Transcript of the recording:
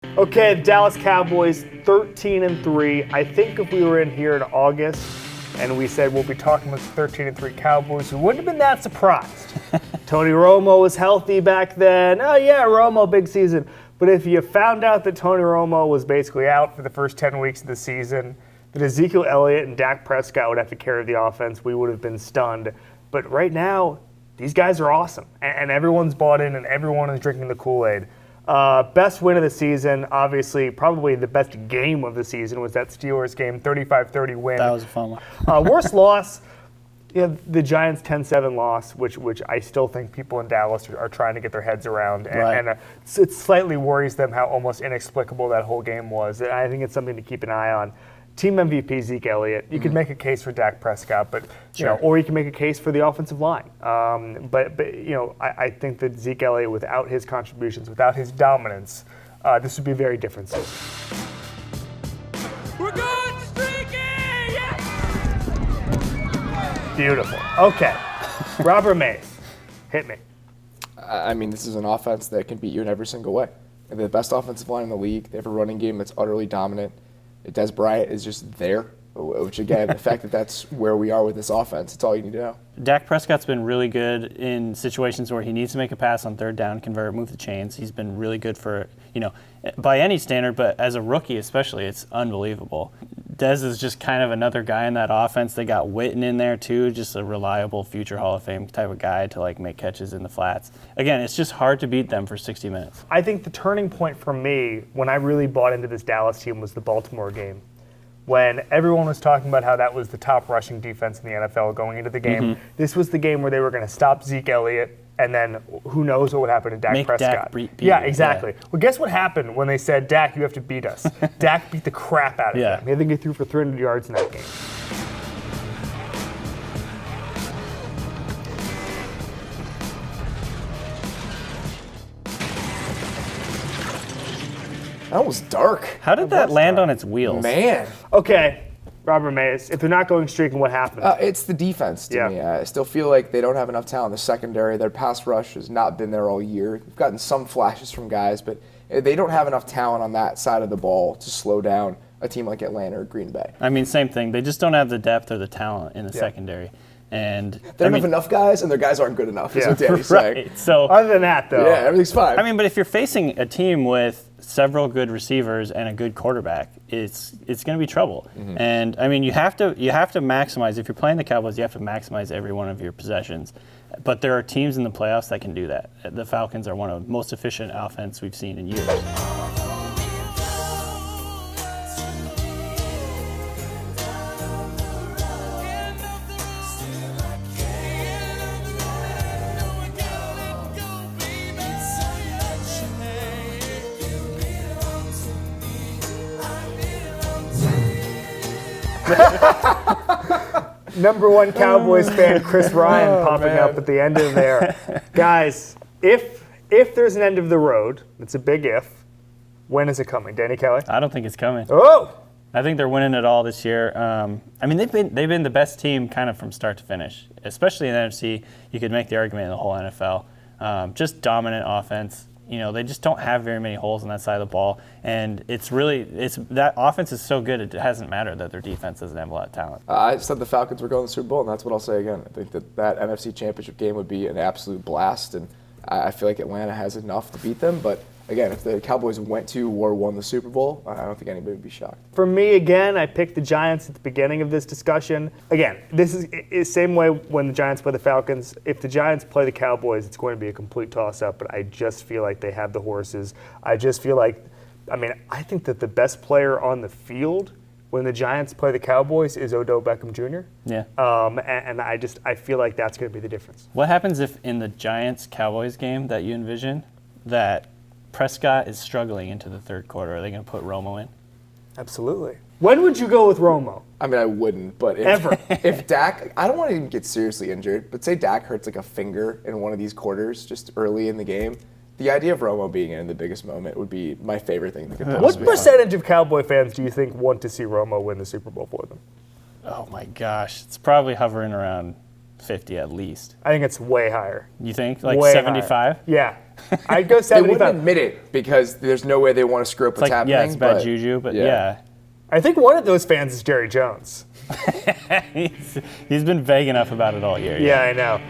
Okay, the Dallas Cowboys 13-3. I think if we were in here in August and we said we'll be talking about the 13-3 Cowboys, we wouldn't have been that surprised. Tony Romo was healthy back then. Oh yeah, Romo, big season. But if you found out that Tony Romo was basically out for the first 10 weeks of the season, that Ezekiel Elliott and Dak Prescott would have to carry the offense, we would have been stunned. But right now, these guys are awesome. And everyone's bought in and everyone is drinking the Kool-Aid. Best win of the season, obviously, probably the best game of the season was that Steelers game, 35-30 win. That was a fun one. Worst loss, the Giants 10-7 loss, which I still think people in Dallas are trying to get their heads around. And it slightly worries them how almost inexplicable that whole game was. And I think it's something to keep an eye on. Team MVP Zeke Elliott. You could make a case for Dak Prescott, but or you can make a case for the offensive line. I think that Zeke Elliott, without his contributions, without his dominance, this would be a very different season. We're going streaky! Yeah! Beautiful. Okay, Robert Mays, hit me. I mean, this is an offense that can beat you in every single way. They're the best offensive line in the league. They have a running game that's utterly dominant. Des Bryant is just there, which again, the fact that that's where we are with this offense, it's all you need to know. Dak Prescott's been really good in situations where he needs to make a pass on third down, convert, move the chains. He's been really good for, by any standard, but as a rookie especially, it's unbelievable. Dez is just kind of another guy in that offense. They got Witten in there too, just a reliable future Hall of Fame type of guy to make catches in the flats. Again, it's just hard to beat them for 60 minutes. I think the turning point for me when I really bought into this Dallas team was the Baltimore game. When everyone was talking about how that was the top rushing defense in the NFL going into the game, This was the game where they were going to stop Zeke Elliott, and then who knows what would happen to Dak Prescott. Dak beat yeah, you. exactly. Yeah. Well, guess what happened when they said, Dak, you have to beat us? Dak beat the crap out of them. I think he threw for 300 yards in that game. That was dark. How did that land on its wheels? Man. Okay, Robert Mays, if they're not going streaking, what happened? It's the defense to me. I still feel like they don't have enough talent in the secondary. Their pass rush has not been there all year. They've gotten some flashes from guys, but they don't have enough talent on that side of the ball to slow down a team like Atlanta or Green Bay. I mean, same thing. They just don't have the depth or the talent in the secondary. And they don't have enough guys, and their guys aren't good enough, is what Danny's saying. So, other than that, though. Yeah, everything's fine. I mean, but if you're facing a team with several good receivers and a good quarterback, it's going to be trouble. And, I mean, you have to maximize. If you're playing the Cowboys, you have to maximize every one of your possessions. But there are teams in the playoffs that can do that. The Falcons are one of the most efficient offense we've seen in years. Number one Cowboys fan, Chris Ryan, popping up at the end of there. Guys, if there's an end of the road, it's a big if, when is it coming? Danny Kelly? I don't think it's coming. Oh! I think they're winning it all this year. I mean, they've been the best team kind of from start to finish, especially in the NFC. You could make the argument in the whole NFL. Just dominant offense. They just don't have very many holes on that side of the ball, and that offense is so good it hasn't mattered that their defense doesn't have a lot of talent. I said the Falcons were going to the Super Bowl, and that's what I'll say again. I think that NFC Championship game would be an absolute blast, and I feel like Atlanta has enough to beat them, but again, if the Cowboys went to or won the Super Bowl, I don't think anybody would be shocked. For me, again, I picked the Giants at the beginning of this discussion. Again, this is the same way when the Giants play the Falcons. If the Giants play the Cowboys, it's going to be a complete toss-up, but I just feel like they have the horses. I just feel like, I think that the best player on the field when the Giants play the Cowboys is Odell Beckham Jr. Yeah. And I feel like that's going to be the difference. What happens if in the Giants-Cowboys game that you envision that Prescott is struggling into the third quarter? Are they going to put Romo in? Absolutely. When would you go with Romo? I mean, I wouldn't, but if Dak, I don't want to even get seriously injured, but say Dak hurts like a finger in one of these quarters just early in the game, the idea of Romo being in the biggest moment would be my favorite thing that could possibly happen. What percentage of Cowboy fans do you think want to see Romo win the Super Bowl for them? Oh my gosh, it's probably hovering around 50 at least. I think it's way higher. You think? Like way 75? Higher. Yeah. I'd go They 75. wouldn't admit it because there's no way they want to screw up what's happening. Yeah, it's bad but juju, but yeah. yeah. I think one of those fans is Jerry Jones. He's been vague enough about it all year. Yeah, I know.